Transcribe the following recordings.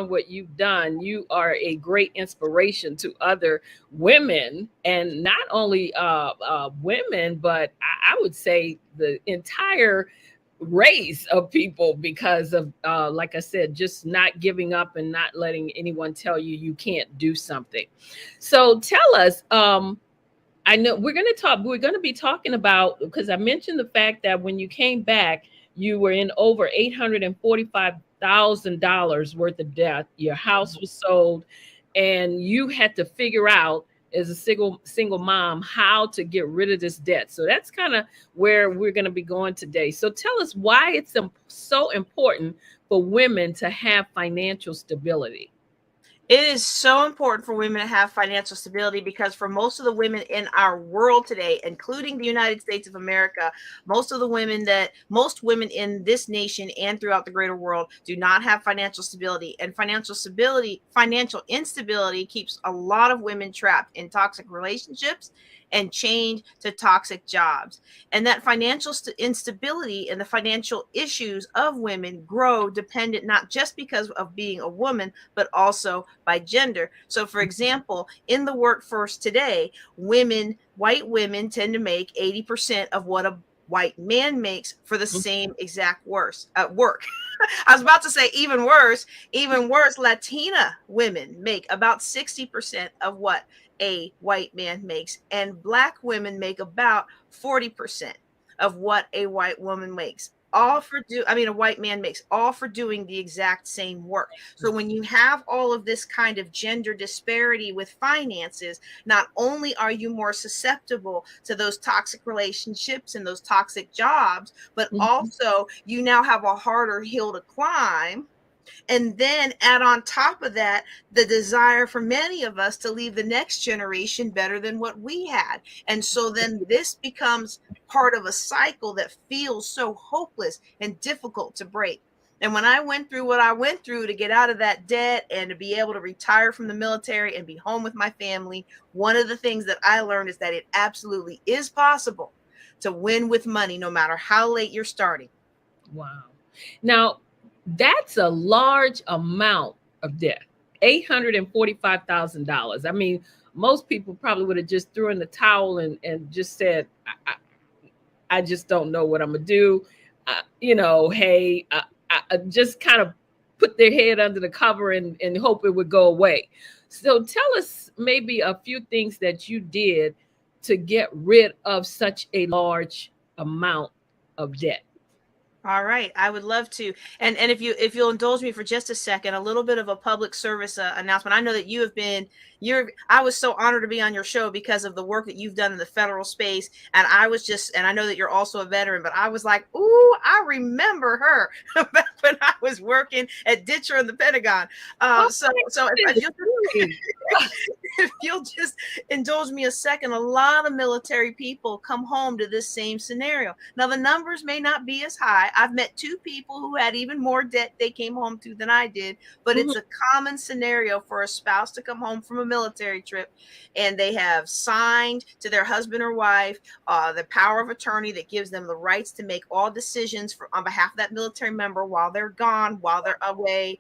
what you've done. You are a great inspiration to other women, and not only women, but I would say the entire race of people, because of like I said, just not giving up and not letting anyone tell you you can't do something. So tell us, I know we're going to be talking about, because I mentioned the fact that when you came back, you were in over $845,000 worth of debt. Your house was sold, and you had to figure out, as a single mom, how to get rid of this debt. So that's kind of where we're going to be going today. So tell us why it's so important for women to have financial stability. It is so important for women to have financial stability, because for most of the women in our world today, including the United States of America, most women in this nation and throughout the greater world do not have financial stability. And financial instability keeps a lot of women trapped in toxic relationships and chained to toxic jobs. And that financial instability and the financial issues of women grow dependent not just because of being a woman, but also by gender. So, for example, in the workforce today, white women tend to make 80% of what a white man makes for the same exact work. I was about to say even worse, Latina women make about 60% of what a white man makes, and black women make about 40% of what a white woman makes. A white man makes, all for doing the exact same work. So when you have all of this kind of gender disparity with finances, not only are you more susceptible to those toxic relationships and those toxic jobs, but Mhm. also you now have a harder hill to climb. And then add on top of that the desire for many of us to leave the next generation better than what we had. And so then this becomes part of a cycle that feels so hopeless and difficult to break. And when I went through what I went through to get out of that debt and to be able to retire from the military and be home with my family, one of the things that I learned is that it absolutely is possible to win with money no matter how late you're starting. Wow. Now, that's a large amount of debt. $845,000. I mean, most people probably would have just threw in the towel and just said, I just don't know what I'm going to do. Hey, I just kind of put their head under the cover and hope it would go away. So tell us maybe a few things that you did to get rid of such a large amount of debt. All right, I would love to. And if you'll indulge me for just a second, a little bit of a public service announcement. I know that I was so honored to be on your show because of the work that you've done in the federal space, and I know that you're also a veteran, but I was like, "Ooh, I remember her back when I was working at Ditcher in the Pentagon." Oh So my if goodness, you really? if you'll just indulge me a second, a lot of military people come home to this same scenario. Now, the numbers may not be as high. I've met two people who had even more debt they came home to than I did, but Mhm. it's a common scenario for a spouse to come home from a military trip and they have signed to their husband or wife the power of attorney that gives them the rights to make all decisions on behalf of that military member while they're gone, while they're underway,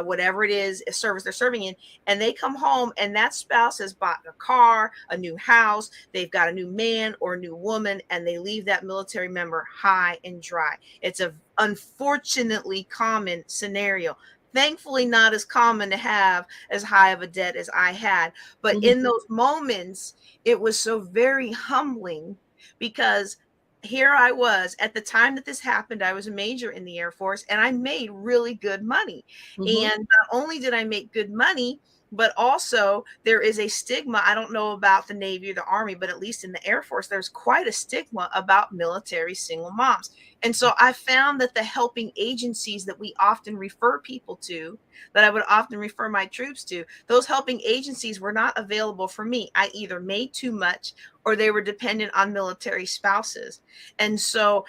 whatever it is, a service they're serving in. And they come home and that spouse has bought a car, a new house, they've got a new man or a new woman, and they leave that military member high and dry. It's a unfortunately common scenario. Thankfully, not as common to have as high of a debt as I had. But Mhm. in those moments, it was so very humbling because here I was at the time that this happened. I was a major in the Air Force and I made really good money. Mhm. And not only did I make good money, but also there is a stigma. I don't know about the Navy or the Army, but at least in the Air Force, there's quite a stigma about military single moms. And so I found that the helping agencies that we often refer people to, that I would often refer my troops to, those helping agencies were not available for me. I either made too much or they were dependent on military spouses. And so,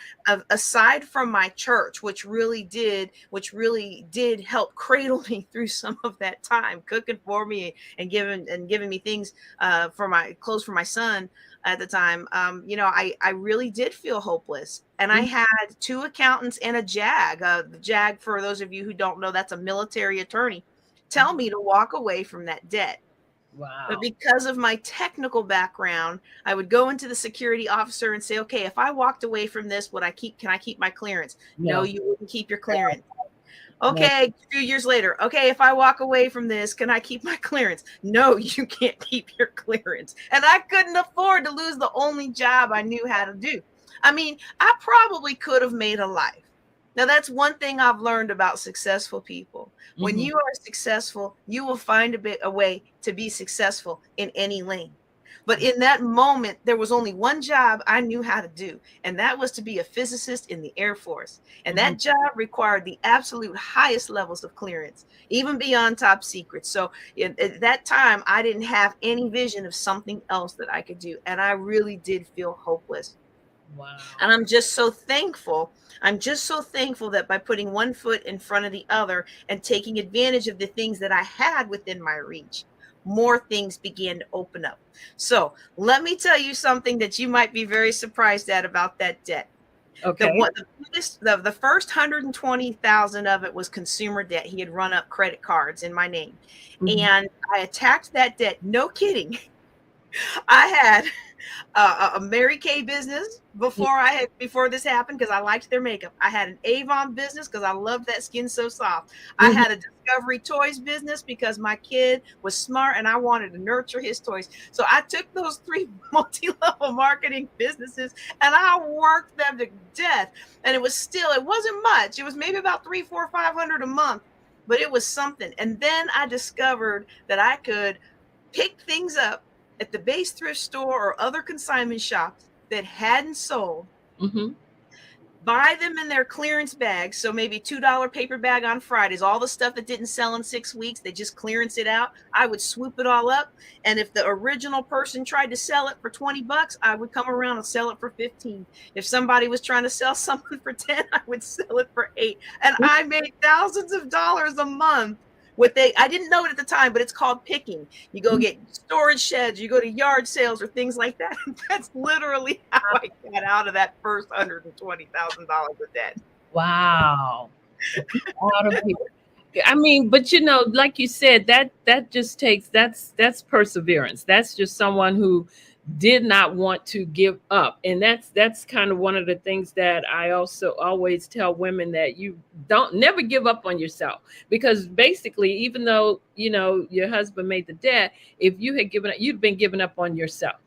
aside from my church, which really did help cradle me through some of that time, cooking for me and giving me things for my clothes for my son at the time, I really did feel hopeless. And I Mhm. had two accountants and a JAG. The JAG, for those of you who don't know, that's a military attorney, tell me to walk away from that debt. But Wow. because of my technical background, I would go into the security officer and say, okay, if I walked away from this, can I keep my clearance? No, No, you wouldn't keep your clearance. no. Okay, a few years later, okay, if I walk away from this, can I keep my clearance? No, you can't keep your clearance. And I couldn't afford to lose the only job I knew how to do. I mean, I probably could have made a life. Now, that's one thing I've learned about successful people. When Hmm. you are successful, you will find a way to be successful in any lane. But in that moment, there was only one job I knew how to do, and that was to be a physicist in the Air Force. And Hmm. that job required the absolute highest levels of clearance, even beyond top secret. So at that time, I didn't have any vision of something else that I could do. And I really did feel hopeless. Wow. And I'm just so thankful. I'm just so thankful that by putting one foot in front of the other and taking advantage of the things that I had within my reach, more things began to open up. So let me tell you something that you might be very surprised at about that debt. Okay. The first 120,000 of it was consumer debt. He had run up credit cards in my name. Hmm. And I attacked that debt. No kidding. I had a Mary Kay business before this happened because I liked their makeup. I had an Avon business because I loved that skin so soft. I Hmm. had a Discovery Toys business because my kid was smart and I wanted to nurture his toys. So I took those three multi-level marketing businesses and I worked them to death. And it wasn't much. It was maybe about 3, 4, 500 a month, but it was something. And then I discovered that I could pick things up at the base thrift store or other consignment shops that hadn't sold, Hmm. buy them in their clearance bags. So maybe $2 paper bag on Fridays, all the stuff that didn't sell in 6 weeks, they just clearance it out. I would swoop it all up. And if the original person tried to sell it for $20, I would come around and sell it for 15. If somebody was trying to sell something for 10, I would sell it for 8. And I made thousands of dollars a month. I didn't know it at the time, but it's called picking. You go get storage sheds, you go to yard sales or things like that. That's literally how I got out of that first $120,000 of debt. Wow. Out of here. I mean, but like you said, that just takes that's perseverance. That's just someone who did not want to give up. And that's kind of one of the things that I also always tell women, that you don't never give up on yourself. Because basically, even though, your husband made the debt, if you had given up, you'd been giving up on yourself.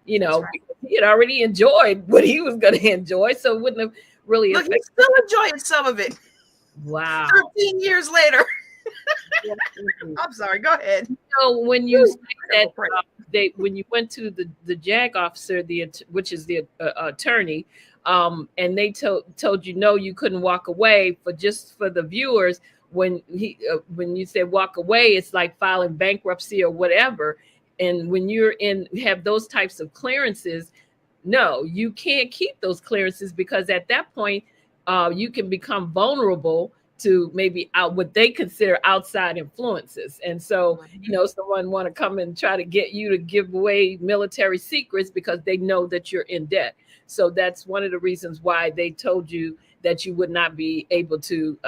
That's right. Because he had already enjoyed what he was going to enjoy, so it wouldn't have really Look, affected. he's still enjoying some of it Wow. 13 years later. I'm sorry, go ahead. So when you say Woo, that, incredible praise. when you went to the JAG officer, which is the attorney, and they told you no, you couldn't walk away. For the viewers, when you say walk away, it's like filing bankruptcy or whatever. And when have those types of clearances, no, you can't keep those clearances, because at that point, you can become vulnerable to maybe out what they consider outside influences. And so, Mhm. someone want to come and try to get you to give away military secrets because they know that you're in debt. So that's one of the reasons why they told you that you would not be able to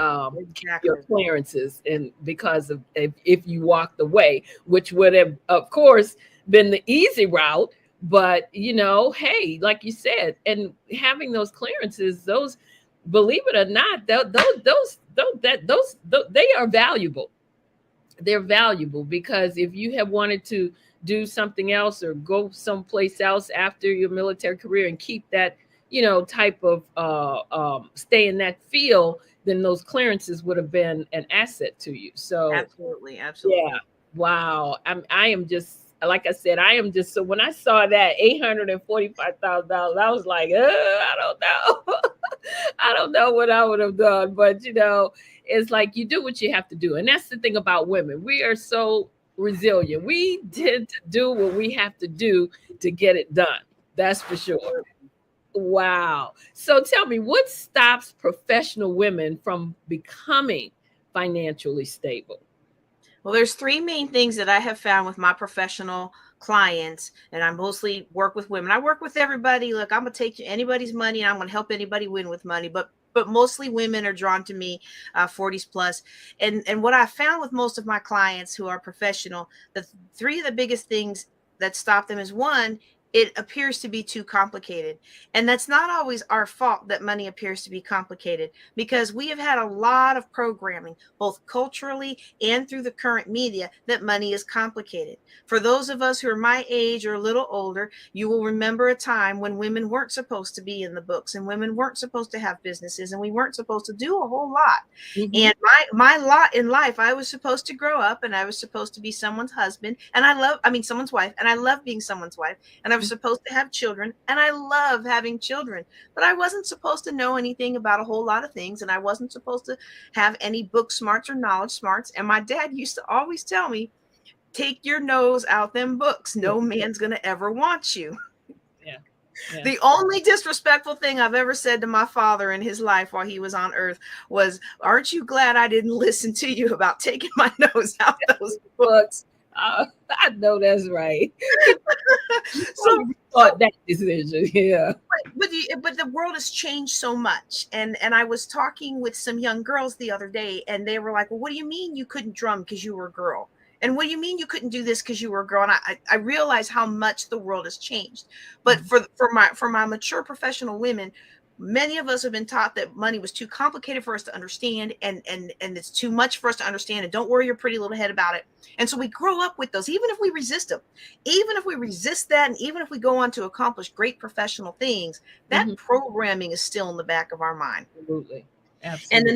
keep your Exactly. clearances, and because of if you walked away, which would have, of course, been the easy route. But hey, like you said, and having those clearances, those, believe it or not, they are valuable. They're valuable because if you have wanted to do something else or go someplace else after your military career and keep that, type of stay in that field, then those clearances would have been an asset to you. So Absolutely. yeah. Absolutely. Wow. I am just, like I said, I am just, so when I saw that $845,000, I was like, I don't know. I don't know what I would have done, but it's like you do what you have to do. And that's the thing about women. We are so resilient. We tend to do what we have to do to get it done. That's for sure. Wow. So tell me, what stops professional women from becoming financially stable? Well, there's three main things that I have found with my professional clients, and I mostly work with women. I work with everybody. Look, I'm gonna take anybody's money, and I'm gonna help anybody win with money. But mostly women are drawn to me, 40s plus. And what I found with most of my clients who are professional, three of the biggest things that stop them is one, it appears to be too complicated. And that's not always our fault that money appears to be complicated, because we have had a lot of programming, both culturally and through the current media, that money is complicated. For those of us who are my age or a little older, you will remember a time when women weren't supposed to be in the books, and women weren't supposed to have businesses, and we weren't supposed to do a whole lot. Hmm. And my lot in life, I was supposed to grow up, and I was supposed to be someone's husband, and I mean someone's wife, and I love being someone's wife, and I was supposed to have children, and I love having children, but I wasn't supposed to know anything about a whole lot of things, and I wasn't supposed to have any book smarts or knowledge smarts. And my dad used to always tell me, take your nose out them books. Yeah, No man's going to ever want you. yeah, yeah. The only disrespectful thing I've ever said to my father in his life while he was on earth was, aren't you glad I didn't listen to you about taking my nose out those books? I know that's right. so, Probably so thought that decision. Yeah. but the world has changed so much. And I was talking with some young girls the other day, and they were like, well, what do you mean you couldn't drum because you were a girl? And what do you mean you couldn't do this because you were a girl? And I realized how much the world has changed. But Mhm. for my mature professional women, many of us have been taught that money was too complicated for us to understand, and it's too much for us to understand, and don't worry your pretty little head about it. And so we grow up with those, even if we resist them, even if we resist that, and even if we go on to accomplish great professional things, that Mhm. programming is still in the back of our mind. Absolutely. And Absolutely.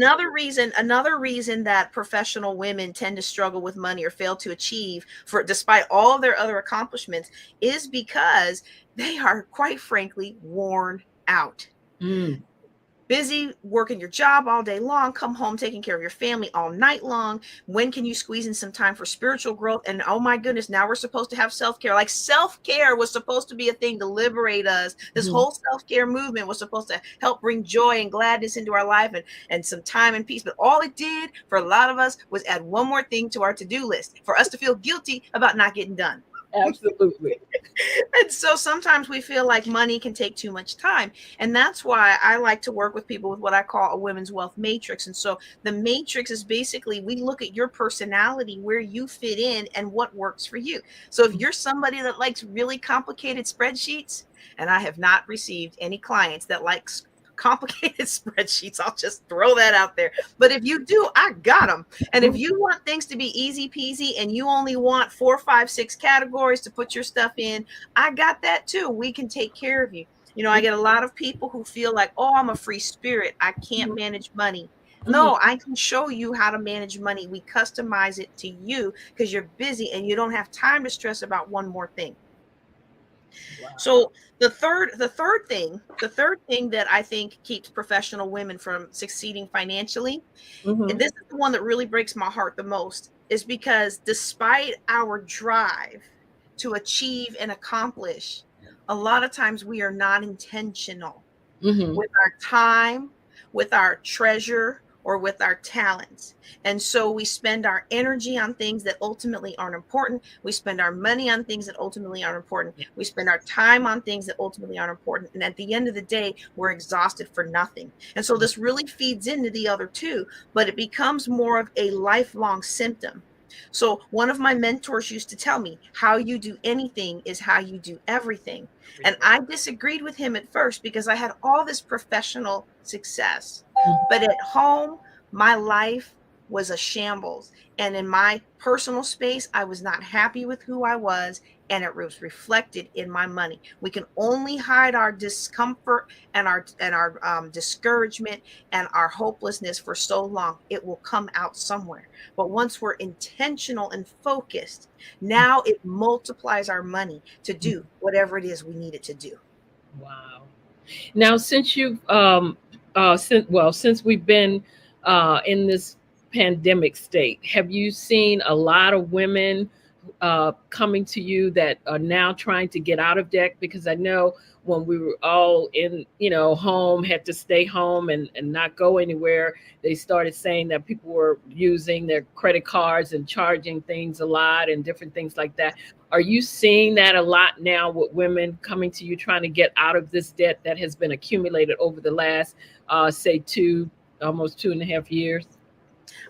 another reason that professional women tend to struggle with money or fail to achieve, for despite all of their other accomplishments, is because they are, quite frankly, worn out. Mm. Busy working your job all day long, come home taking care of your family all night long. When can you squeeze in some time for spiritual growth? And oh my goodness, now we're supposed to have self-care. Like, self-care was supposed to be a thing to liberate us. This Mhm. whole self-care movement was supposed to help bring joy and gladness into our life, and some time and peace. But all it did for a lot of us was add one more thing to our to-do list for us to feel guilty about not getting done. Absolutely. And so sometimes we feel like money can take too much time. And that's why I like to work with people with what I call a women's wealth matrix. And so the matrix is basically, we look at your personality, where you fit in, and what works for you. So if you're somebody that likes really complicated spreadsheets, and I have not received any clients that likes complicated spreadsheets, I'll just throw that out there. But if you do, I got them. And if you want things to be easy peasy, and you only want 4, 5, 6 categories to put your stuff in, I got that too. We can take care of you. I get a lot of people who feel like, oh, I'm a free spirit, I can't Mhm. manage money. Mhm. No, I can show you how to manage money. We customize it to you because you're busy and you don't have time to stress about one more thing. Wow. So the third thing that I think keeps professional women from succeeding financially, and Mhm. this is the one that really breaks my heart the most, is because despite our drive to achieve and accomplish, a lot of times we are not intentional Mhm. with our time, with our treasure, or with our talents. And so we spend our energy on things that ultimately aren't important. We spend our money on things that ultimately aren't important. Yeah. We spend our time on things that ultimately aren't important. And at the end of the day, we're exhausted for nothing. And so this really feeds into the other two, but it becomes more of a lifelong symptom. So one of my mentors used to tell me, how you do anything is how you do everything. And Everything. I disagreed with him at first because I had all this professional success. Mhm. But at home, my life was a shambles. And in my personal space, I was not happy with who I was. And it was reflected in my money. We can only hide our discomfort and our discouragement and our hopelessness for so long. It will come out somewhere. But once we're intentional and focused, now it multiplies our money to do whatever it is we need it to do. Wow. Now, since you've since we've been in this pandemic state, have you seen a lot of women coming to you that are now trying to get out of debt? Because I know when we were all in, home, had to stay home and not go anywhere, they started saying that people were using their credit cards and charging things a lot and different things like that. Are you seeing that a lot now with women coming to you trying to get out of this debt that has been accumulated over the last, say, almost 2.5 years?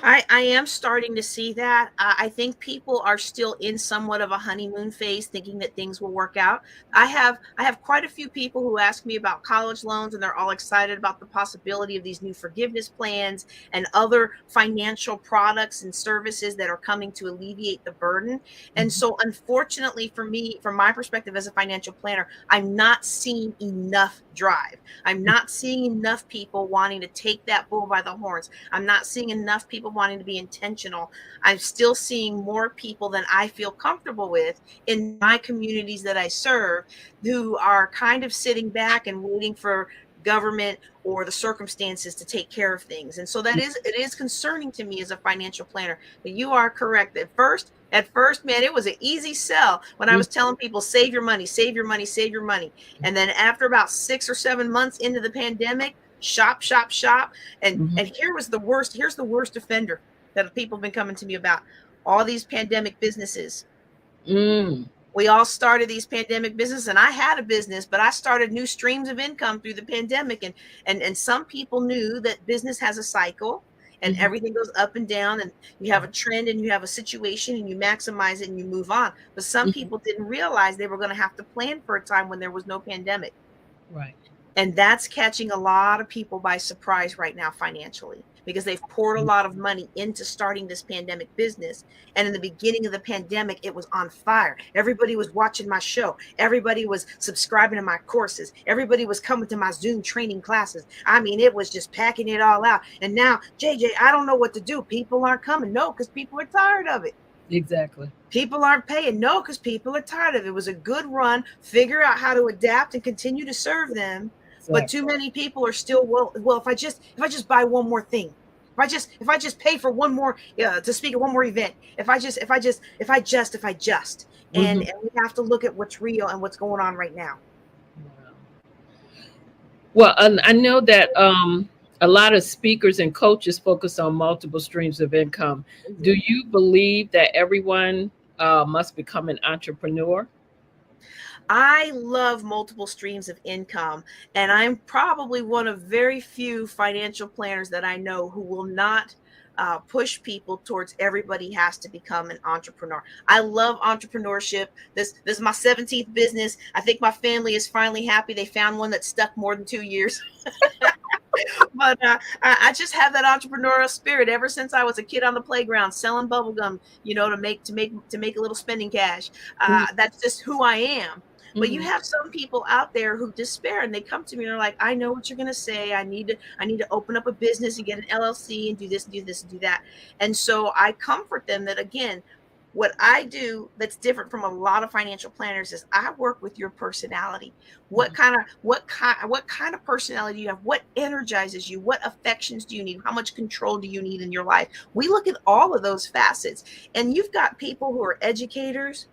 I am starting to see that. I think people are still in somewhat of a honeymoon phase, thinking that things will work out. I have quite a few people who ask me about college loans, and they're all excited about the possibility of these new forgiveness plans and other financial products and services that are coming to alleviate the burden. And Mhm. so, unfortunately for me, from my perspective as a financial planner, I'm not seeing enough drive. I'm not seeing enough people wanting to take that bull by the horns. I'm not seeing enough people wanting to be intentional. I'm still seeing more people than I feel comfortable with in my communities that I serve, who are kind of sitting back and waiting for government or the circumstances to take care of things. And so it is concerning to me as a financial planner. But you are correct. At first, man, it was an easy sell when I Mhm. was telling people, save your money, save your money, save your money. And then after about 6 or 7 months into the pandemic, shop, shop, shop. And Mhm. and here's the worst offender that people have been coming to me about. All these pandemic businesses. Mm. We all started these pandemic businesses, and I had a business, but I started new streams of income through the pandemic. And some people knew that business has a cycle and Mhm. everything goes up and down, and you have a trend and you have a situation and you maximize it and you move on. But some Mhm. people didn't realize they were going to have to plan for a time when there was no pandemic. Right. And that's catching a lot of people by surprise right now financially, because they've poured a lot of money into starting this pandemic business. And in the beginning of the pandemic, it was on fire. Everybody was watching my show. Everybody was subscribing to my courses. Everybody was coming to my Zoom training classes. I mean, it was just packing it all out. And now, JJ, I don't know what to do. People aren't coming. No, because people are tired of it. Exactly. People aren't paying. No, because people are tired of it. It was a good run. Figure out how to adapt and continue to serve them. But too Exactly. many people are still, well, if I just buy one more thing, if I just pay for one more to speak at one more event, if I just, and Mhm. and we have to look at what's real and what's going on right now. Wow. Well, I know that a lot of speakers and coaches focus on multiple streams of income. Do Mhm. you believe that everyone must become an entrepreneur? I love multiple streams of income, and I'm probably one of very few financial planners that I know who will not push people towards everybody has to become an entrepreneur. I love entrepreneurship. This is my 17th business. I think my family is finally happy they found one that stuck more than 2 years. But I just have that entrepreneurial spirit ever since I was a kid on the playground selling bubble gum, to make a little spending cash. Mhm. That's just who I am. But you Mhm. have some people out there who despair, and they come to me and they're like, I know what you're going to say. I need to open up a business and get an LLC and do this and do this and do that. And so I comfort them that, again, what I do that's different from a lot of financial planners is I work with your personality. What kind of personality do you have? What energizes you? What affections do you need? How much control do you need in your life? We look at all of those facets. And you've got people who are educators,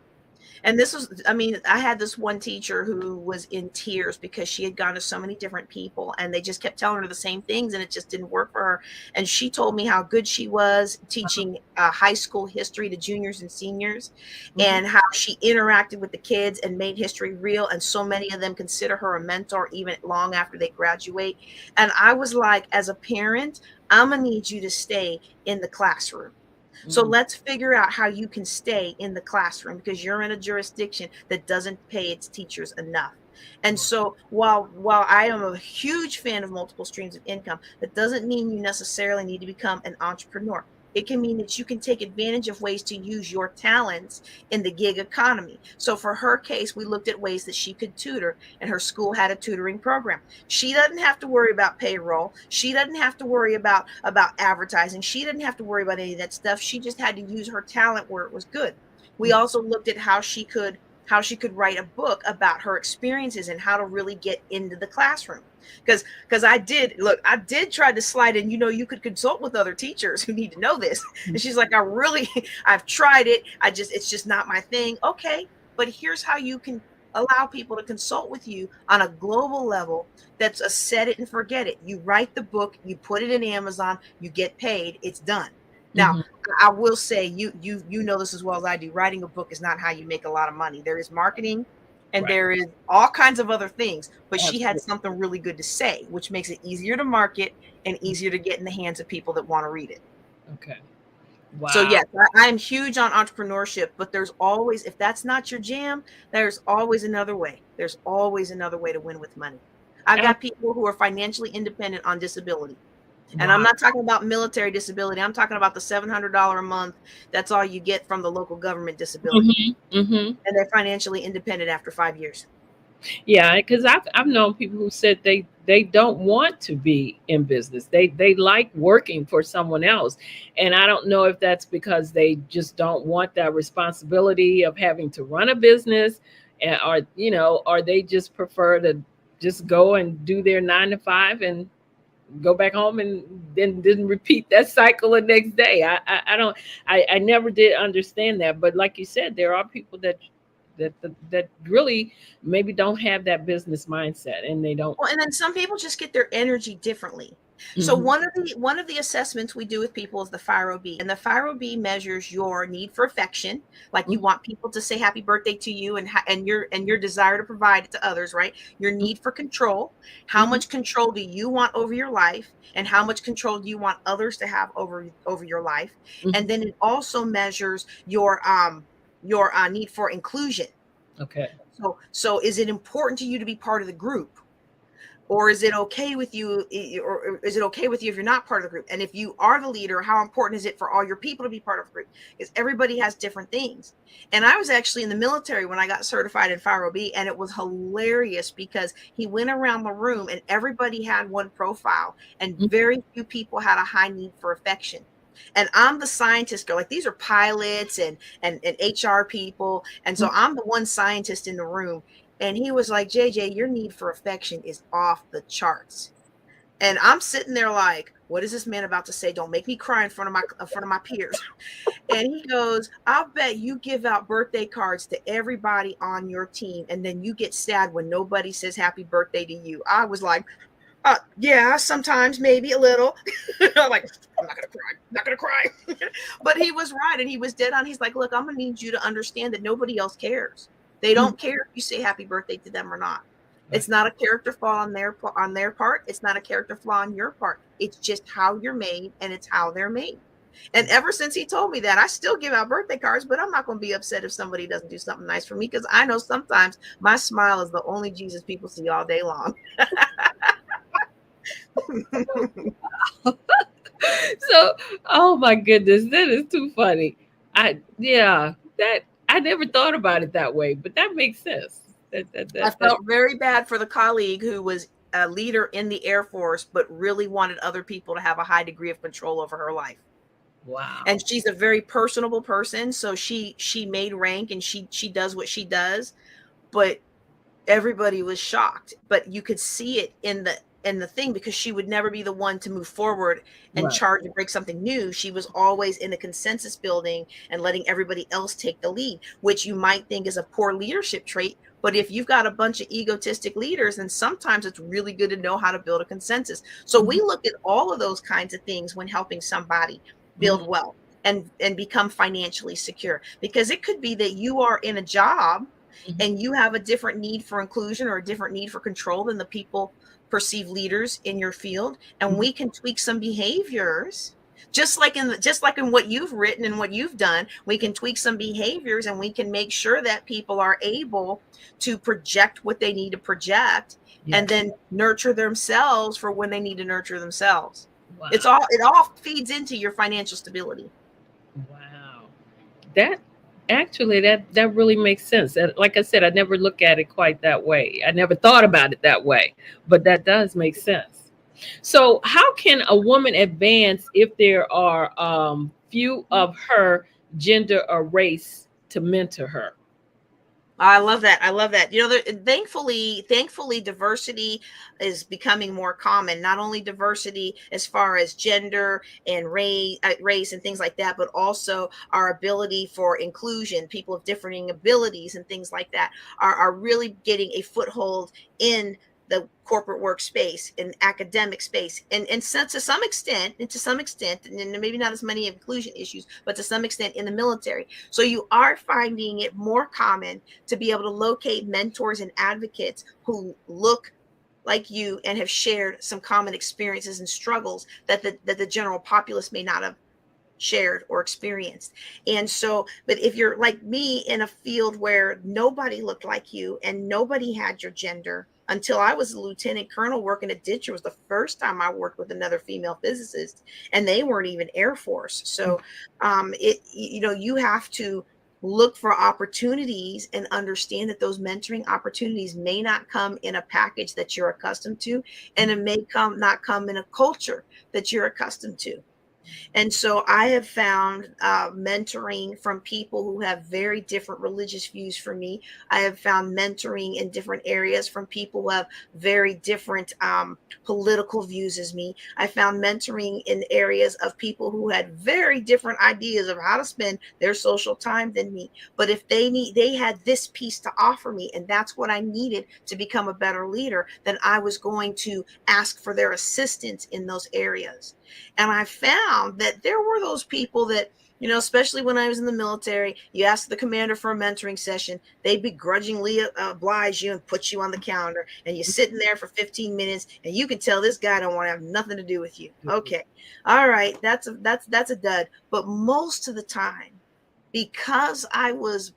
and this was, I mean, I had this one teacher who was in tears because she had gone to so many different people and they just kept telling her the same things and it just didn't work for her. And she told me how good she was teaching high school history to juniors and seniors, Mhm. and how she interacted with the kids and made history real. And so many of them consider her a mentor even long after they graduate. And I was like, as a parent, I'm going to need you to stay in the classroom. So Mhm. let's figure out how you can stay in the classroom, because you're in a jurisdiction that doesn't pay its teachers enough. And so while I am a huge fan of multiple streams of income, that doesn't mean you necessarily need to become an entrepreneur. It can mean that you can take advantage of ways to use your talents in the gig economy. So for her case, we looked at ways that she could tutor, and her school had a tutoring program. She doesn't have to worry about payroll. She doesn't have to worry about advertising. She didn't have to worry about any of that stuff. She just had to use her talent where it was good. We Mhm. also looked at how she could how she could write a book about her experiences and how to really get into the classroom. Because I did try to slide in, you could consult with other teachers who need to know this. And she's like, I've tried it. It's just not my thing. Okay, but here's how you can allow people to consult with you on a global level. That's a set it and forget it. You write the book, you put it in Amazon, you get paid, it's done. Now, Mm-hmm. I will say, you know this as well as I do. Writing a book is not how you make a lot of money. There is marketing and Right. there is all kinds of other things. But she had Absolutely. something really good to say, which makes it easier to market and easier to get in the hands of people that want to read it. Okay. So Wow. yes, I am huge on entrepreneurship, but there's always, if that's not your jam, there's always another way. There's always another way to win with money. I've Ab- got people who are financially independent on disability. And I'm Wow. not talking about military disability. I'm talking about the $700 a month. That's all you get from the local government disability. Mm-hmm. Mm-hmm. And they're financially independent after 5 years. Yeah, because I've known people who said they don't want to be in business. They like working for someone else, and I don't know if that's because they just don't want that responsibility of having to run a business, or or they just prefer to just go and do their 9 to 5 and go back home and then didn't repeat that cycle the next day. I don't I never did understand that. But like you said, there are people that really maybe don't have that business mindset and they don't. Well, and then some people just get their energy differently. So Mhm. one of the assessments we do with people is the FIRO-B, and the FIRO-B measures your need for affection, like you Mhm. want people to say happy birthday to you, and your desire to provide it to others, right? Your need for control, how Mhm. much control do you want over your life, and how much control do you want others to have over your life? And Mhm. then it also measures your need for inclusion. Okay. So is it important to you to be part of the group? Or is it okay with you, or is it okay with you if you're not part of the group? And if you are the leader, how important is it for all your people to be part of the group? Because everybody has different things. And I was actually in the military when I got certified in FIRO-B, and it was hilarious because he went around the room and everybody had one profile, and Mhm. very few people had a high need for affection. And I'm the scientist girl. Like, these are pilots and HR people. And so Mhm. I'm the one scientist in the room. And he was like, JJ, your need for affection is off the charts. And I'm sitting there like, what is this man about to say? Don't make me cry in front of my peers. And he goes, I'll bet you give out birthday cards to everybody on your team, and then you get sad when nobody says happy birthday to you. I was like, yeah, sometimes, maybe a little. I'm like, I'm not gonna cry, not gonna cry. But he was right, and he was dead on. He's like, look, I'm gonna need you to understand that nobody else cares. They Mhm. don't care if you say happy birthday to them or not. Right. It's not a character flaw on their part. It's not a character flaw on your part. It's just how you're made, and it's how they're made. And ever since he told me that, I still give out birthday cards, but I'm not going to be upset if somebody doesn't do something nice for me, because I know sometimes my smile is the only Jesus people see all day long. So, oh my goodness, that is too funny. Yeah, that I never thought about it that way, but that makes sense. I That felt very bad for the colleague who was a leader in the Air Force, but really wanted other people to have a high degree of control over her life. And wow. she's a very personable person, so she made rank, and she does what she does, but everybody was shocked. But you could see it in the thing, because she would never be the one to move forward and Right. charge and break something new. She was always in a consensus building and letting everybody else take the lead, which you might think is a poor leadership trait. But if you've got a bunch of egotistic leaders, then sometimes it's really good to know how to build a consensus. So we Mhm. look at all of those kinds of things when helping somebody Mhm. build wealth and become financially secure, because it could be that you are in a job Mhm. and you have a different need for inclusion or a different need for control than the people perceived leaders in your field, and Mhm. we can tweak some behaviors, just like in what you've written and what you've done. We can tweak some behaviors, and we can make sure that people are able to project what they need to project, and Yes. then nurture themselves for when they need to nurture themselves. It's Wow. all it all feeds into your financial stability. Wow. That actually that really makes sense. And like I said, I never look at it quite that way. I never thought about it that way, but that does make sense. So, how can a woman advance if there are few of her gender or race to mentor her? I love that. I love that. Thankfully, diversity is becoming more common. Not only diversity as far as gender and race and things like that, but also our ability for inclusion. People of differing abilities and things like that are really getting a foothold in the corporate workspace and academic space, and so, to some extent, and maybe not as many inclusion issues, but to some extent in the military. So you are finding it more common to be able to locate mentors and advocates who look like you and have shared some common experiences and struggles that the general populace may not have shared or experienced. And so, but if you're like me in a field where nobody looked like you and nobody had your gender, until I was a lieutenant colonel working at Ditcher was the first time I worked with another female physicist, and they weren't even Air Force. So you have to look for opportunities and understand that those mentoring opportunities may not come in a package that you're accustomed to, and it may not come in a culture that you're accustomed to. And so I have found mentoring from people who have very different religious views from me. I have found mentoring in different areas from people who have very different political views as me. I found mentoring in areas of people who had very different ideas of how to spend their social time than me. But if they had this piece to offer me, and that's what I needed to become a better leader, then I was going to ask for their assistance in those areas. And I found that there were those people that, especially when I was in the military, you ask the commander for a mentoring session, they begrudgingly oblige you and put you on the calendar, and you're sitting there for 15 minutes, and you can tell this guy don't want to have nothing to do with you. Okay. All right. That's a dud. But most of the time, because I was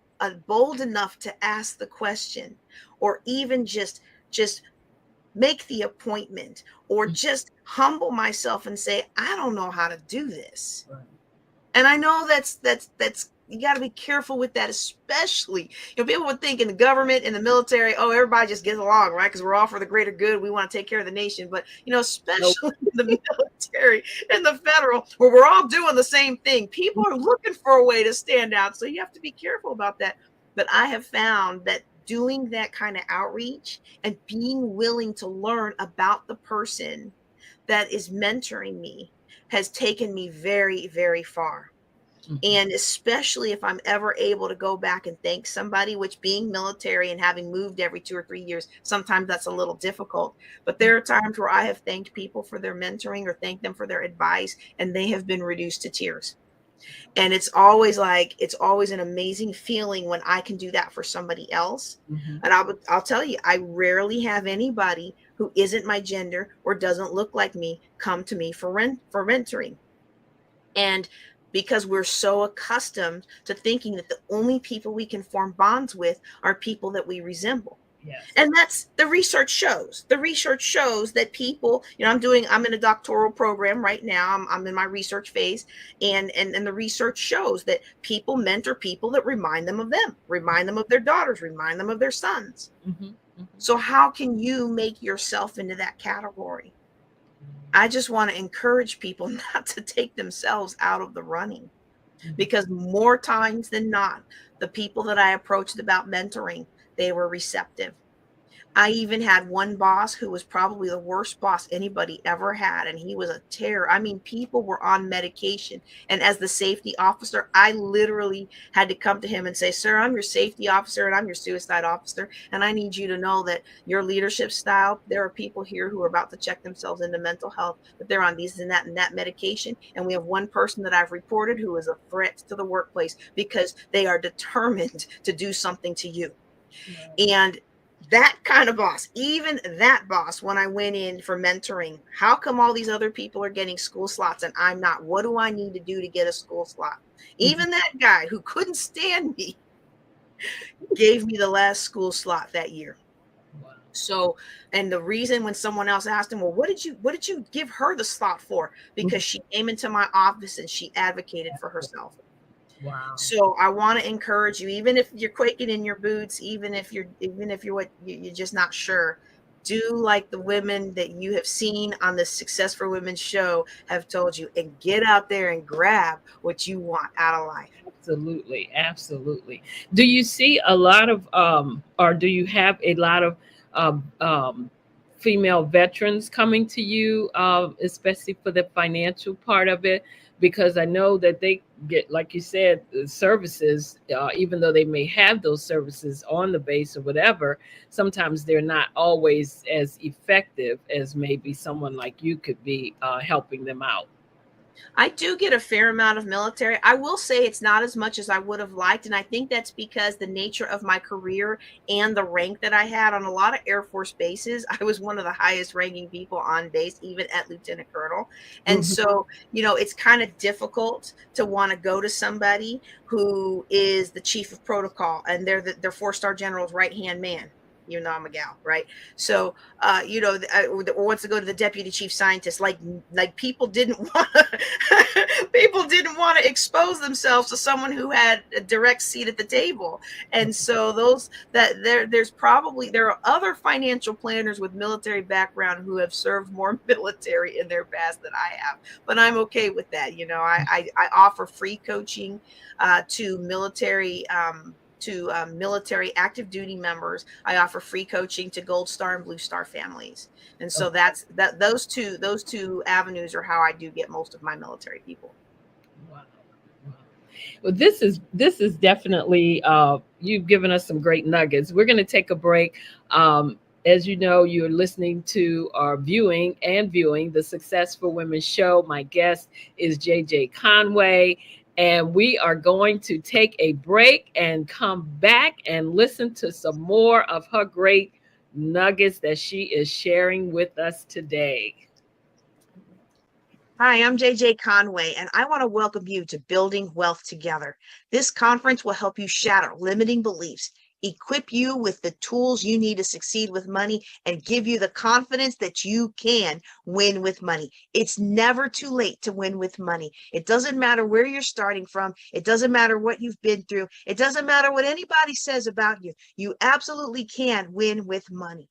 bold enough to ask the question, or even just make the appointment, or just humble myself and say, I don't know how to do this. Right. And I know that's you got to be careful with that, especially, people would think in the government, in the military, oh, everybody just gets along, right? Because we're all for the greater good. We want to take care of the nation. But, especially nope. In the military and the federal, where we're all doing the same thing, people are looking for a way to stand out. So you have to be careful about that. But I have found that doing that kind of outreach and being willing to learn about the person that is mentoring me has taken me very, very far. Mm-hmm. And especially if I'm ever able to go back and thank somebody, which, being military and having moved every 2 or 3 years, sometimes that's a little difficult. But there are times where I have thanked people for their mentoring or thanked them for their advice, and they have been reduced to tears. And it's always an amazing feeling when I can do that for somebody else. Mm-hmm. And I'll tell you, I rarely have anybody who isn't my gender or doesn't look like me come to me for mentoring. And because we're so accustomed to thinking that the only people we can form bonds with are people that we resemble. Yes. And that's the research shows. The research shows that people, I'm in a doctoral program right now. I'm in my research phase, and the research shows that people mentor people that remind them of their daughters, remind them of their sons. Mm-hmm. Mm-hmm. So how can you make yourself into that category? I just want to encourage people not to take themselves out of the running, because more times than not, the people that I approached about mentoring, they were receptive. I even had one boss who was probably the worst boss anybody ever had, and he was a terror. I mean, people were on medication. And as the safety officer, I literally had to come to him and say, sir, I'm your safety officer and I'm your suicide officer. And I need you to know that your leadership style, there are people here who are about to check themselves into mental health, but they're on these and that medication. And we have one person that I've reported who is a threat to the workplace because they are determined to do something to you. Yeah. And that kind of boss, even that boss, when I went in for mentoring, how come all these other people are getting school slots and I'm not? What do I need to do to get a school slot? Mm-hmm. Even that guy who couldn't stand me gave me the last school slot that year. Wow. So, and the reason, when someone else asked him, well, what did you give her the slot for? Because she came into my office and she advocated for herself. Wow. So I want to encourage you, even if you're quaking in your boots, even if you're just not sure, do like the women that you have seen on the Success for Women show have told you, and get out there and grab what you want out of life. Absolutely, absolutely. Do you see a lot of, or do you have a lot of female veterans coming to you, especially for the financial part of it? Because I know that they get, like you said, services, even though they may have those services on the base or whatever, sometimes they're not always as effective as maybe someone like you could be helping them out. I do get a fair amount of military. I will say it's not as much as I would have liked. And I think that's because the nature of my career and the rank that I had on a lot of Air Force bases, I was one of the highest ranking people on base, even at Lieutenant Colonel. And Mhm. so, it's kind of difficult to want to go to somebody who is the chief of protocol and they're 4-star general's right hand man. I'm a gal, right? So, wants to go to the deputy chief scientist. Like people didn't want people didn't want to expose themselves to someone who had a direct seat at the table. And so there are other financial planners with military background who have served more military in their past than I have, but I'm okay with that. I offer free coaching to military active duty members. I offer free coaching to Gold Star and Blue Star families. And so those two avenues are how I do get most of my military people. Wow. Wow. Well, this is definitely, you've given us some great nuggets. We're going to take a break. As you know, you're listening to our viewing the Successful Women show. My guest is JJ Conway, and we are going to take a break and come back and listen to some more of her great nuggets that she is sharing with us today. Hi, I'm JJ Conway, and I want to welcome you to Building Wealth Together. This conference will help you shatter limiting beliefs, equip you with the tools you need to succeed with money, and give you the confidence that you can win with money. It's never too late to win with money. It doesn't matter where you're starting from. It doesn't matter what you've been through. It doesn't matter what anybody says about you. You absolutely can win with money.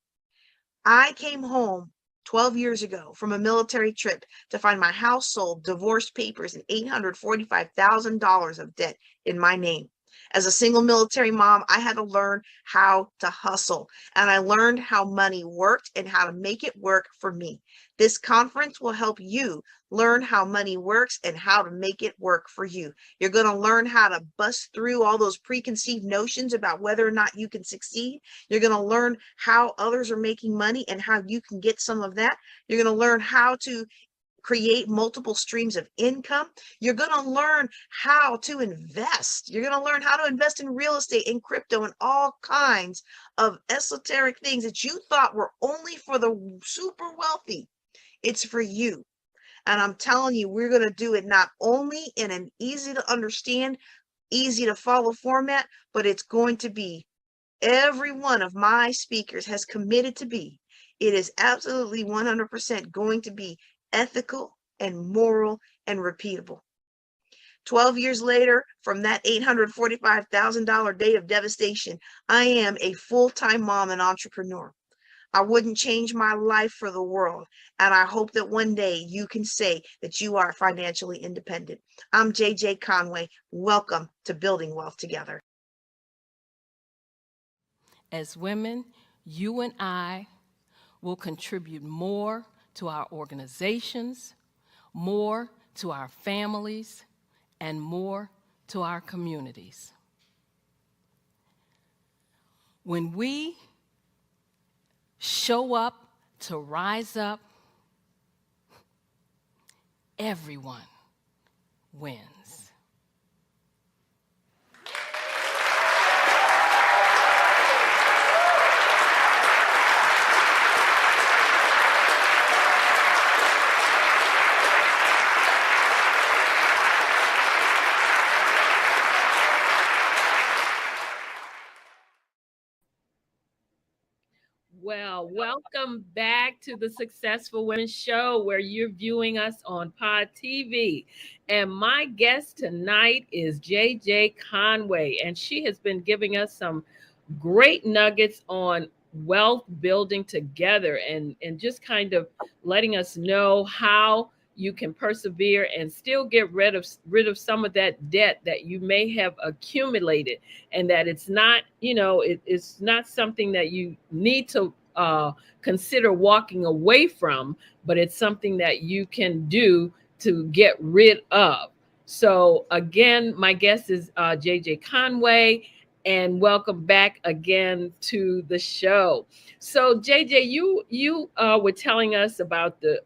I came home 12 years ago from a military trip to find my house sold, divorce papers, and $845,000 of debt in my name. As a single military mom, I had to learn how to hustle, and I learned how money worked and how to make it work for me. This conference will help you learn how money works and how to make it work for you. You're going to learn how to bust through all those preconceived notions about whether or not you can succeed. You're going to learn how others are making money and how you can get some of that. You're going to learn how to create multiple streams of income. You're going to learn how to invest. You're going to learn how to invest in real estate, in crypto, and all kinds of esoteric things that you thought were only for the super wealthy. It's for you. And I'm telling you, we're going to do it not only in an easy to understand, easy to follow format, but it's going to be, every one of my speakers has committed to be, it is absolutely 100% going to be ethical and moral and repeatable. 12 years later, from that $845,000 day of devastation, I am a full-time mom and entrepreneur. I wouldn't change my life for the world. And I hope that one day you can say that you are financially independent. I'm JJ Conway. Welcome to Building Wealth Together. As women, you and I will contribute more to our organizations, more to our families, and more to our communities. When we show up to rise up, everyone wins. Well, welcome back to the Successful Women Show, where you're viewing us on Pod TV. And my guest tonight is JJ Conway, and she has been giving us some great nuggets on wealth building together, and just kind of letting us know how you can persevere and still get rid of some of that debt that you may have accumulated, and that it's not, it's not something that you need to consider walking away from, but it's something that you can do to get rid of. So again, my guest is JJ Conway, and welcome back again to the show. So JJ, you were telling us about the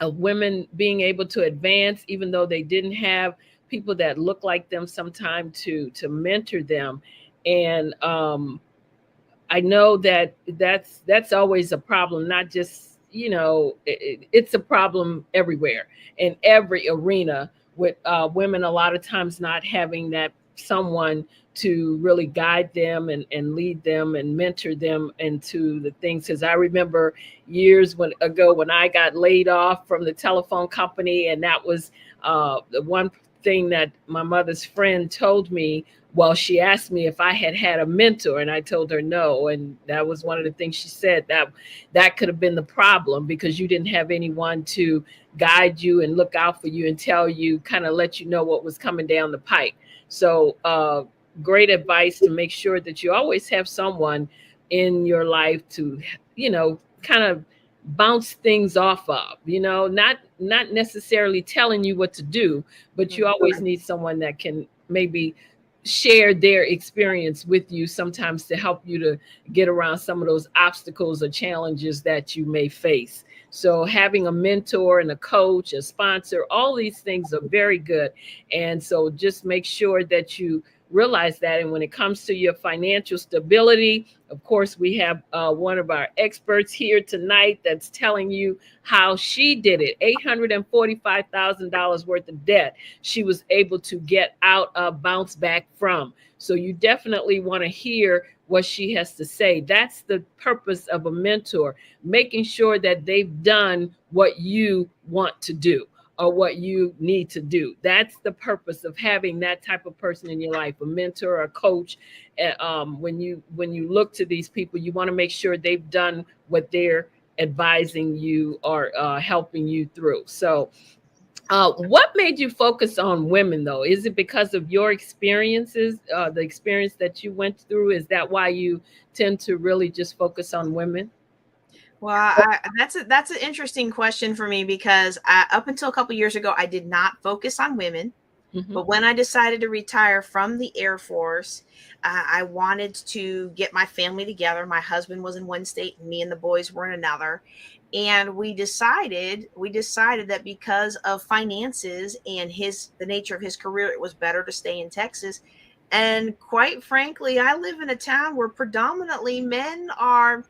of women being able to advance even though they didn't have people that look like them sometime to mentor them. And I know that that's always a problem, not just, it's a problem everywhere in every arena, with women a lot of times not having that someone to really guide them and lead them and mentor them into the things. Because I remember ago when I got laid off from the telephone company, and that was the one thing that my mother's friend told me. Well, she asked me if I had had a mentor, and I told her no. And that was one of the things she said, that could have been the problem, because you didn't have anyone to guide you and look out for you and tell you, kind of let you know what was coming down the pike. So, great advice to make sure that you always have someone in your life to, kind of bounce things off of, not necessarily telling you what to do, but you always need someone that can maybe share their experience with you sometimes to help you to get around some of those obstacles or challenges that you may face. So having a mentor and a coach, a sponsor, all these things are very good. And so just make sure that you realize that. And when it comes to your financial stability, of course, we have one of our experts here tonight that's telling you how she did it. $845,000 worth of debt she was able to get out of, bounce back from. So you definitely want to hear what she has to say. That's the purpose of a mentor, making sure that they've done what you want to do or what you need to do. That's the purpose of having that type of person in your life, a mentor, a coach. When you look to these people, you want to make sure they've done what they're advising you or helping you through. So what made you focus on women, though? Is it because of your experiences, the experience that you went through? Is that why you tend to really just focus on women? Well, that's an interesting question for me, because up until a couple years ago, I did not focus on women. Hmm. But when I decided to retire from the Air Force, I wanted to get my family together. My husband was in one state, and me and the boys were in another. And we decided that because of finances and the nature of his career, it was better to stay in Texas. And quite frankly, I live in a town where predominantly men are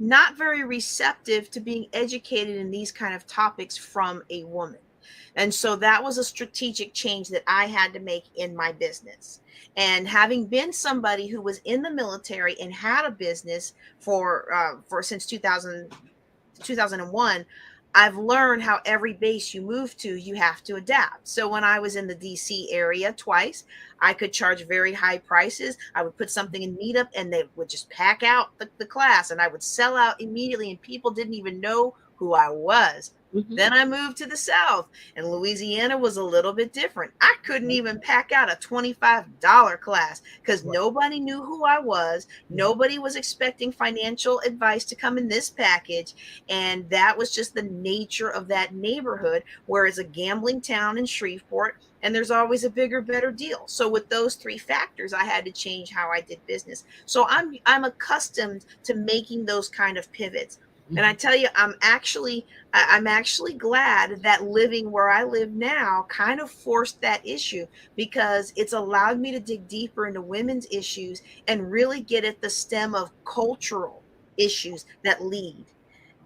not very receptive to being educated in these kind of topics from a woman. And so that was a strategic change that I had to make in my business. And having been somebody who was in the military and had a business for since 2001, I've learned how every base you move to, you have to adapt. So when I was in the DC area twice, I could charge very high prices. I would put something in meetup and they would just pack out the class, and I would sell out immediately, and people didn't even know who I was. Hmm. Then I moved to the South, and Louisiana was a little bit different. I couldn't even pack out a $25 class because nobody knew who I was. Nobody was expecting financial advice to come in this package. And that was just the nature of that neighborhood, where it's a gambling town in Shreveport, and there's always a bigger, better deal. So with those three factors, I had to change how I did business. So I'm accustomed to making those kind of pivots. And I tell you, I'm actually glad that living where I live now kind of forced that issue, because it's allowed me to dig deeper into women's issues and really get at the stem of cultural issues that lead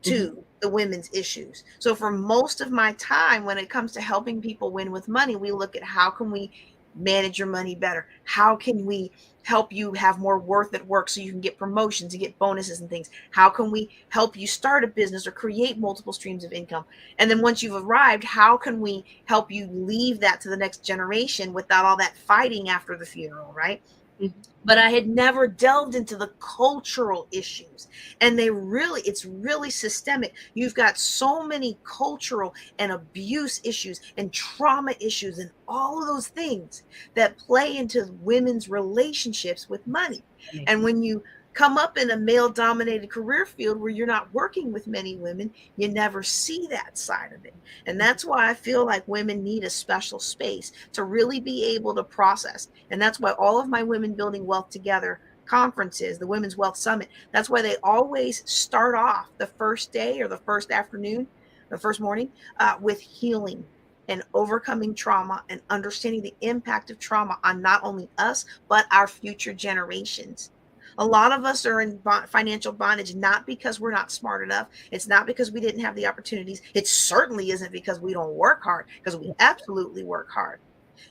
Hmm. to the women's issues. So for most of my time, when it comes to helping people win with money, we look at how can we manage your money better? How can we help you have more worth at work so you can get promotions and get bonuses and things? How can we help you start a business or create multiple streams of income? And then once you've arrived, how can we help you leave that to the next generation without all that fighting after the funeral, right? Mhm. but I had never delved into the cultural issues. And it's really systemic. You've got so many cultural and abuse issues and trauma issues and all of those things that play into women's relationships with money. Funny. And when you come up in a male dominated career field where you're not working with many women, you never see that side of it. And that's why I feel like women need a special space to really be able to process. And that's why all of my Women Building Wealth Together conferences, the Women's Wealth Summit, that's why they always start off the first day or the first afternoon, the first morning, with healing and overcoming trauma and understanding the impact of trauma on not only us, but our future generations. A lot of us are in financial bondage, not because we're not smart enough. It's not because we didn't have the opportunities. It certainly isn't because we don't work hard, because we absolutely work hard.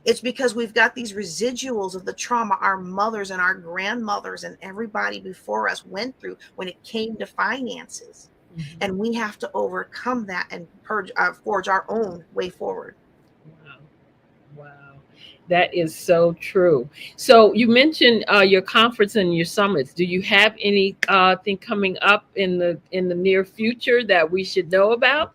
It's because we've got these residuals of the trauma our mothers and our grandmothers and everybody before us went through when it came to finances. Mhm. And we have to overcome that and forge our own way forward. Wow. Wow. That is so true. So you mentioned your conference and your summits. Do you have any thing coming up in the near future that we should know about?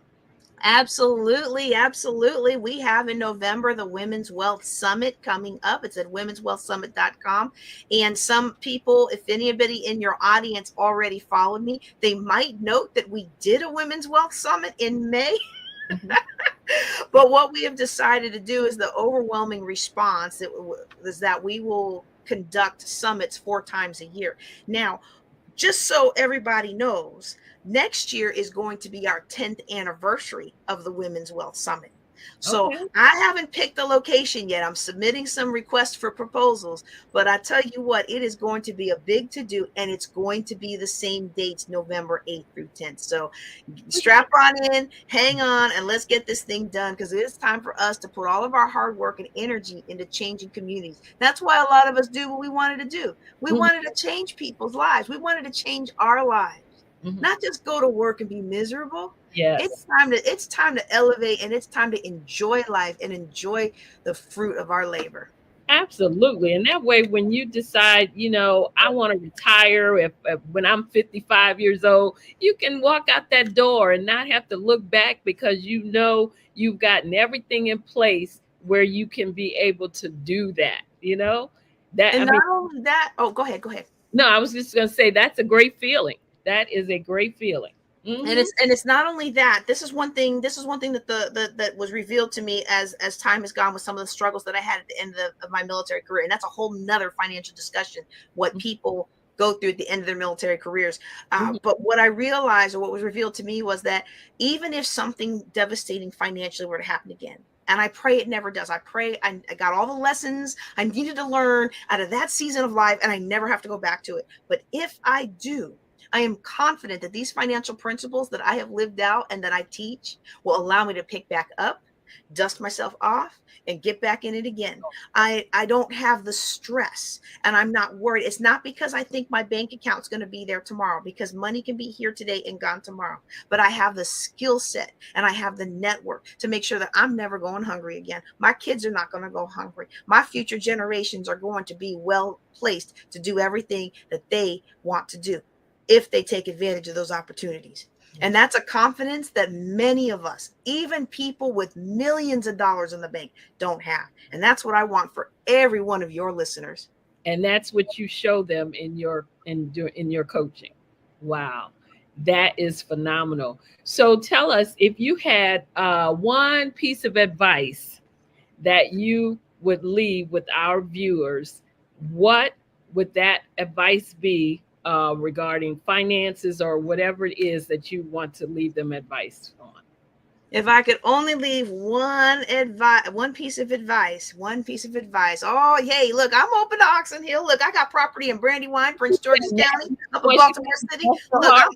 Absolutely, absolutely. We have in November the Women's Wealth Summit coming up. It's at womenswealthsummit.com. And some people, if anybody in your audience already followed me, they might note that we did a Women's Wealth Summit in May. Mhm. But what we have decided to do is the overwhelming response is that we will conduct summits 4 times a year. Now, just so everybody knows, next year is going to be our 10th anniversary of the Women's Wealth Summit. So Okay. I haven't picked the location yet. I'm submitting some requests for proposals, but I tell you what, it is going to be a big to do, and it's going to be the same dates, November 8th through 10th. So strap on in, hang on, and let's get this thing done because it is time for us to put all of our hard work and energy into changing communities. That's why a lot of us do what we wanted to do. We Mhm. wanted to change people's lives. We wanted to change our lives, Mhm. not just go to work and be miserable. Yes. It's time to elevate, and it's time to enjoy life and enjoy the fruit of our labor. Absolutely. And that way, when you decide, I want to retire, if when I'm 55 years old, you can walk out that door and not have to look back because you've gotten everything in place where you can be able to do that, That, I And mean, not only that, oh, go ahead, go ahead. no, I was just going to say that's a great feeling. That is a great feeling. And Hmm. it's not only that. This is one thing that that was revealed to me as time has gone with some of the struggles that I had at the end of my military career. And that's a whole nother financial discussion, what people go through at the end of their military careers. Hmm. But what I realized, or what was revealed to me, was that even if something devastating financially were to happen again, and I pray it never does. I pray I got all the lessons I needed to learn out of that season of life, and I never have to go back to it. But if I do, I am confident that these financial principles that I have lived out and that I teach will allow me to pick back up, dust myself off, and get back in it again. I don't have the stress, and I'm not worried. It's not because I think my bank account's going to be there tomorrow, because money can be here today and gone tomorrow. But I have the skill set and I have the network to make sure that I'm never going hungry again. My kids are not going to go hungry. My future generations are going to be well placed to do everything that they want to do if they take advantage of those opportunities. And that's a confidence that many of us, even people with millions of dollars in the bank, don't have. And that's what I want for every one of your listeners. And that's what you show them in your coaching. Wow, that is phenomenal. So tell us, if you had one piece of advice that you would leave with our viewers, what would that advice be regarding finances or whatever it is that you want to leave them advice on? If I could only leave one piece of advice. Oh, hey, look, I'm open to Oxon Hill. Look, I got property in Brandywine, Prince George's County, up in Once you Baltimore City. get the Look, heart,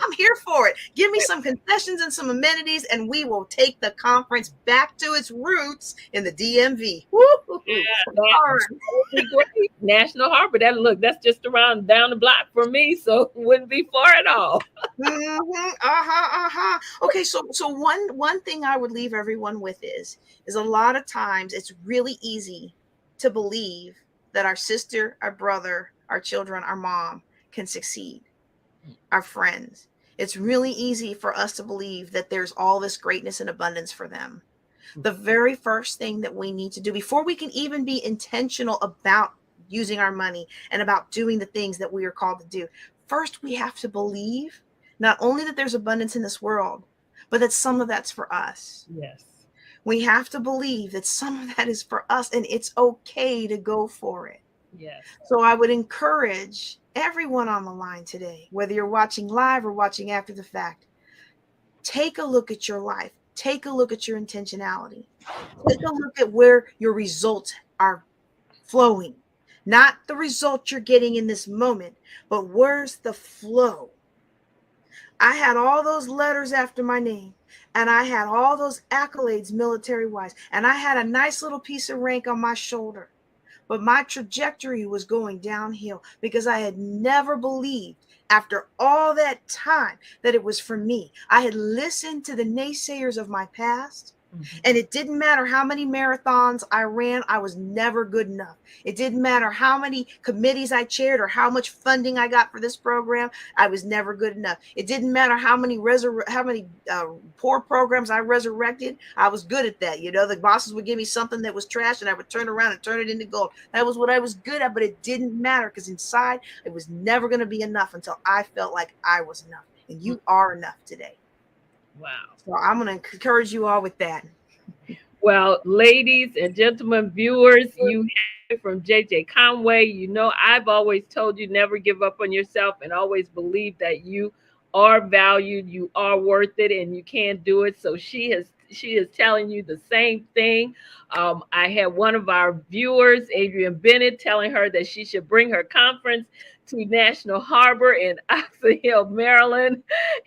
I'm here for it. Give me some concessions and some amenities, and we will take the conference back to its roots in the DMV. Woo-hoo-hoo. that All would be great. National Harbor. That's just around down the block for me, so it wouldn't be far at all. Okay, so one thing I would leave everyone with is a lot of times it's really easy to believe that our sister, our brother, our children, our mom can succeed, our friends. It's really easy for us to believe that there's all this greatness and abundance for them. The very first thing that we need to do before we can even be intentional about using our money and about doing the things that we are called to do, first we have to believe not only that there's abundance in this world, but that some of that's for us. Yes. We have to believe that some of that is for us and it's okay to go for it. Yes. So I would encourage everyone on the line today, whether you're watching live or watching after the fact, take a look at your life. Take a look at your intentionality. Take a look at where your results are flowing. Not the result you're getting in this moment, but where's the flow? I had all those letters after my name, and I had all those accolades military wise, and I had a nice little piece of rank on my shoulder. But my trajectory was going downhill because I had never believed after all that time that it was for me. I had listened to the naysayers of my past. And it didn't matter how many marathons I ran, I was never good enough. It didn't matter how many committees I chaired or how much funding I got for this program, I was never good enough. It didn't matter how many poor programs I resurrected, I was good at that. You know, the bosses would give me something that was trash and I would turn around and turn it into gold. That was what I was good at, but it didn't matter because inside it was never going to be enough until I felt like I was enough. And you are enough today. Wow. So I'm going to encourage you all with that. Well, ladies and gentlemen, viewers, you have it from JJ Conway. You know, I've always told you never give up on yourself and always believe that you are valued, you are worth it, and you can do it. So she is telling you the same thing. I had one of our viewers, Adrian Bennett, telling her that she should bring her conference to National Harbor in Oxon Hill, Maryland.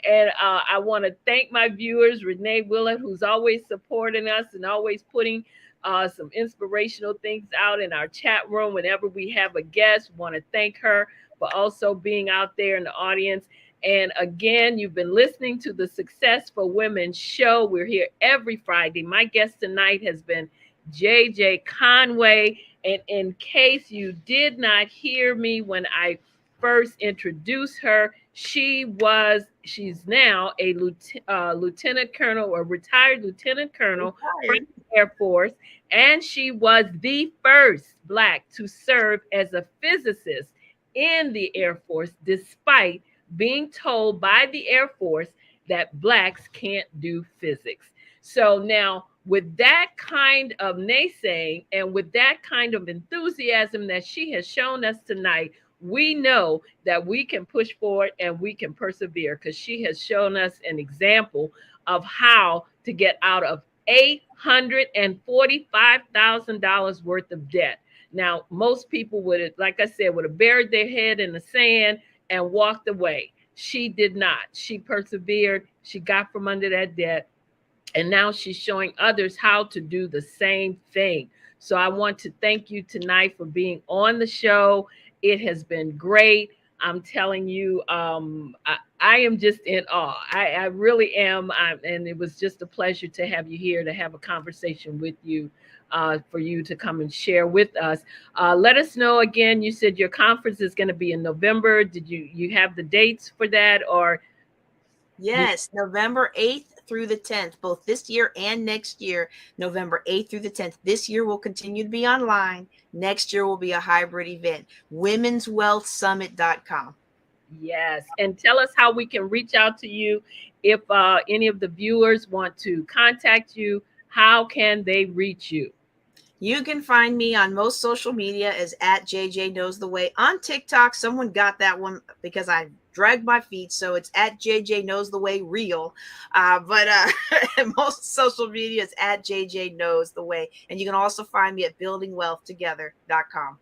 And I want to thank my viewers, Renee Willett, who's always supporting us and always putting some inspirational things out in our chat room whenever we have a guest. Want to thank her for also being out there in the audience. And again, you've been listening to the Success for Women show. We're here every Friday. My guest tonight has been JJ Conway. And in case you did not hear me when I first introduced her, she's now a lieutenant colonel or retired lieutenant colonel from the Air Force. And she was the first Black to serve as a physicist in the Air Force, despite being told by the Air Force that Blacks can't do physics. So now, with that kind of naysaying and with that kind of enthusiasm that she has shown us tonight, we know that we can push forward and we can persevere because she has shown us an example of how to get out of $845,000 worth of debt. Now, most people would have, like I said, would have buried their head in the sand and walked away. She did not. She persevered. She got from under that debt. And now she's showing others how to do the same thing. So I want to thank you tonight for being on the show. It has been great. I'm telling you, I am just in awe. I really am. And it was just a pleasure to have you here to have a conversation with you, for you to come and share with us. Let us know again. You said your conference is going to be in November. Did you have the dates for that, or? Yes, November 8th through the 10th, both this year and next year, November 8th through the 10th. This year will continue to be online. Next year will be a hybrid event. womenswealthsummit.com. Yes. And tell us how we can reach out to you. If any of the viewers want to contact you, how can they reach you? You can find me on most social media as at JJ Knows the Way. On TikTok, someone got that one because I dragged my feet, so it's at JJ Knows the Way Real. But most social media is at JJ Knows the Way. And you can also find me at buildingwealthtogether.com.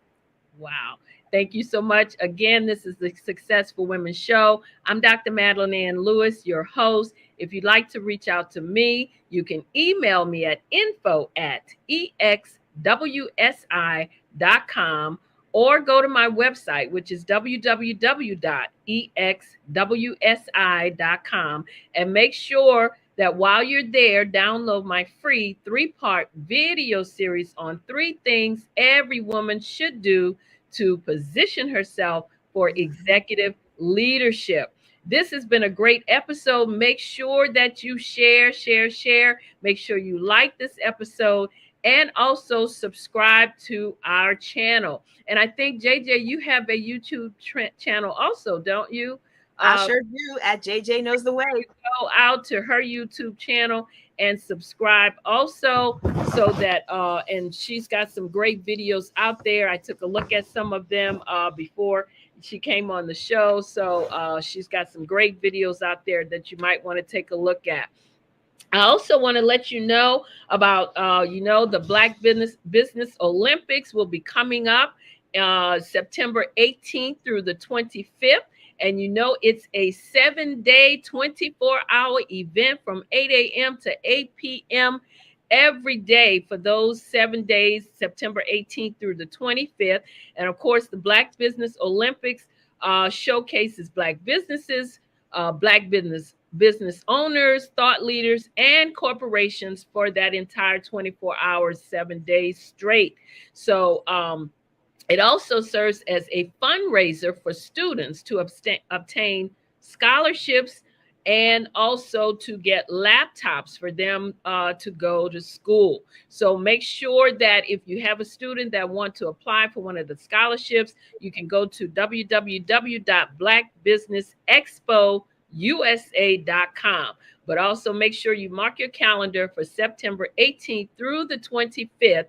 Wow. Thank you so much. Again, this is the Successful Women Show. I'm Dr. Madeline Ann Lewis, your host. If you'd like to reach out to me, you can email me at info@exwsi.com or go to my website, which is www.exwsi.com, and make sure that while you're there, download my free 3-part video series on 3 things every woman should do to position herself for executive leadership. This has been a great episode. Make sure that you share, share, share. Make sure you like this episode and also subscribe to our channel. And I think, JJ, you have a YouTube channel also, don't you? I sure do, at JJ Knows the Way. Go out to her YouTube channel and subscribe also, so that and she's got some great videos out there. I took a look at some of them before she came on the show. So she's got some great videos out there that you might want to take a look at. I also want to let you know about, the Black Business Olympics will be coming up September 18th through the 25th. And it's a 7-day, 24-hour event from 8 a.m. to 8 p.m. every day for those 7 days, September 18th through the 25th. And of course, the Black Business Olympics showcases Black businesses, Black business owners, thought leaders, and corporations for that entire 24 hours, 7 days straight. So it also serves as a fundraiser for students to obtain scholarships and also to get laptops for them to go to school. So make sure that if you have a student that want to apply for one of the scholarships, you can go to www.blackbusinessexpousa.com. But also make sure you mark your calendar for September 18th through the 25th,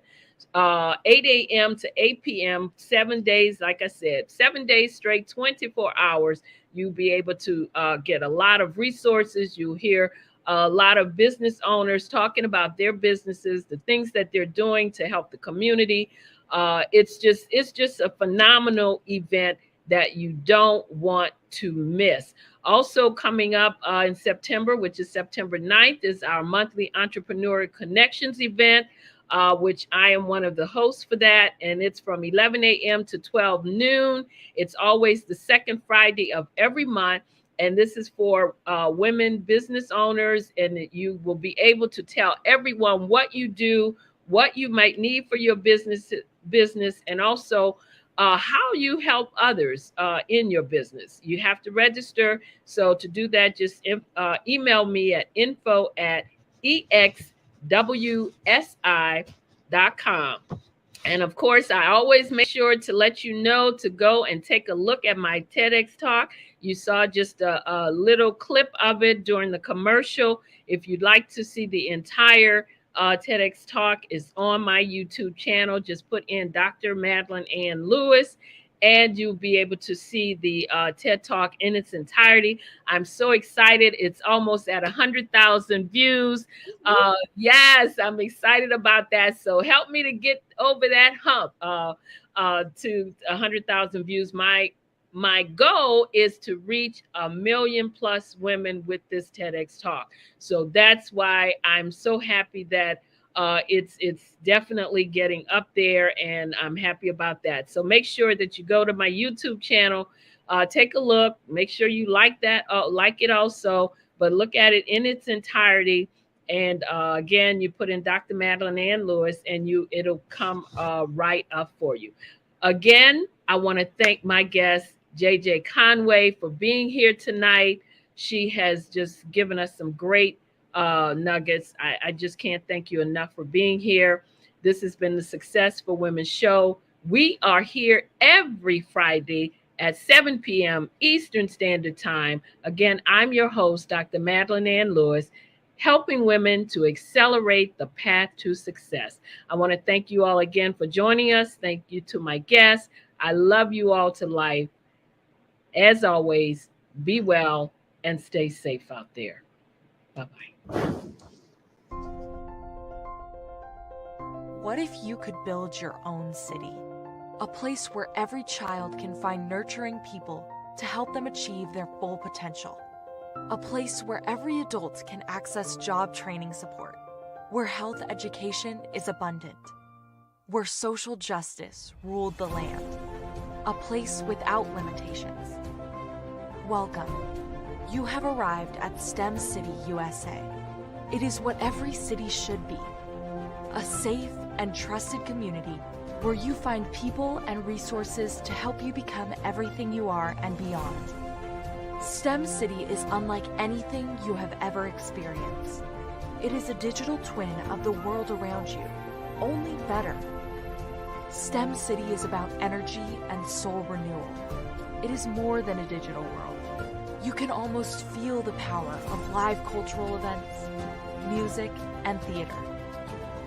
8 a.m. to 8 p.m., 7 days, like I said, 7 days straight, 24 hours. You'll be able to get a lot of resources. You'll hear a lot of business owners talking about their businesses, the things that they're doing to help the community. It's just a phenomenal event that you don't want to miss. Also coming up in September, which is September 9th, is our monthly Entrepreneur Connections event, which I am one of the hosts for that. And it's from 11 a.m. to 12 noon. It's always the second Friday of every month. And this is for women business owners. And you will be able to tell everyone what you do, what you might need for your business, and also how you help others in your business. You have to register. So to do that, just email me at info@exwsi.com. And of course, I always make sure to let you know to go and take a look at my TEDx talk. You saw just a little clip of it during the commercial. If you'd like to see the entire TEDx talk, is on my YouTube channel. Just put in Dr. Madeline Ann Lewis, and you'll be able to see the TED Talk in its entirety. I'm so excited. It's almost at 100,000 views. Yes, I'm excited about that. So help me to get over that hump to 100,000 views. My goal is to reach 1 million plus women with this TEDx Talk. So that's why I'm so happy that it's definitely getting up there, and I'm happy about that. So make sure that you go to my YouTube channel, take a look, make sure you like it also, but look at it in its entirety. And again, you put in Dr. Madeline Ann Lewis, and it'll come right up for you. Again, I want to thank my guest, JJ Conway, for being here tonight. She has just given us some great nuggets. I just can't thank you enough for being here. This has been the Success for Women show. We are here every Friday at 7 p.m. Eastern Standard Time. Again, I'm your host, Dr. Madeline Ann Lewis, helping women to accelerate the path to success. I want to thank you all again for joining us. Thank you to my guests. I love you all to life. As always, be well and stay safe out there. Bye-bye. What if you could build your own city? A place where every child can find nurturing people to help them achieve their full potential. A place where every adult can access job training support. Where health education is abundant. Where social justice ruled the land. A place without limitations. Welcome. You have arrived at STEM City, USA. It is what every city should be. A safe and trusted community where you find people and resources to help you become everything you are and beyond. STEM City is unlike anything you have ever experienced. It is a digital twin of the world around you, only better. STEM City is about energy and soul renewal. It is more than a digital world. You can almost feel the power of live cultural events, music, and theater.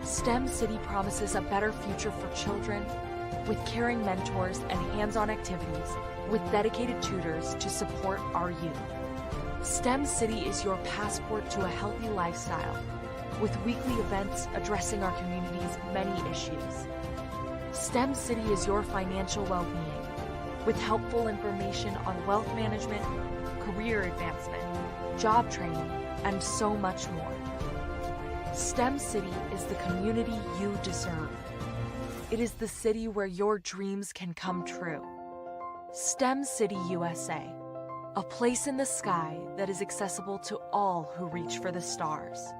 STEM City promises a better future for children with caring mentors and hands-on activities with dedicated tutors to support our youth. STEM City is your passport to a healthy lifestyle with weekly events addressing our community's many issues. STEM City is your financial well-being with helpful information on wealth management, career advancement, job training, and so much more. STEM City is the community you deserve. It is the city where your dreams can come true. STEM City USA, a place in the sky that is accessible to all who reach for the stars.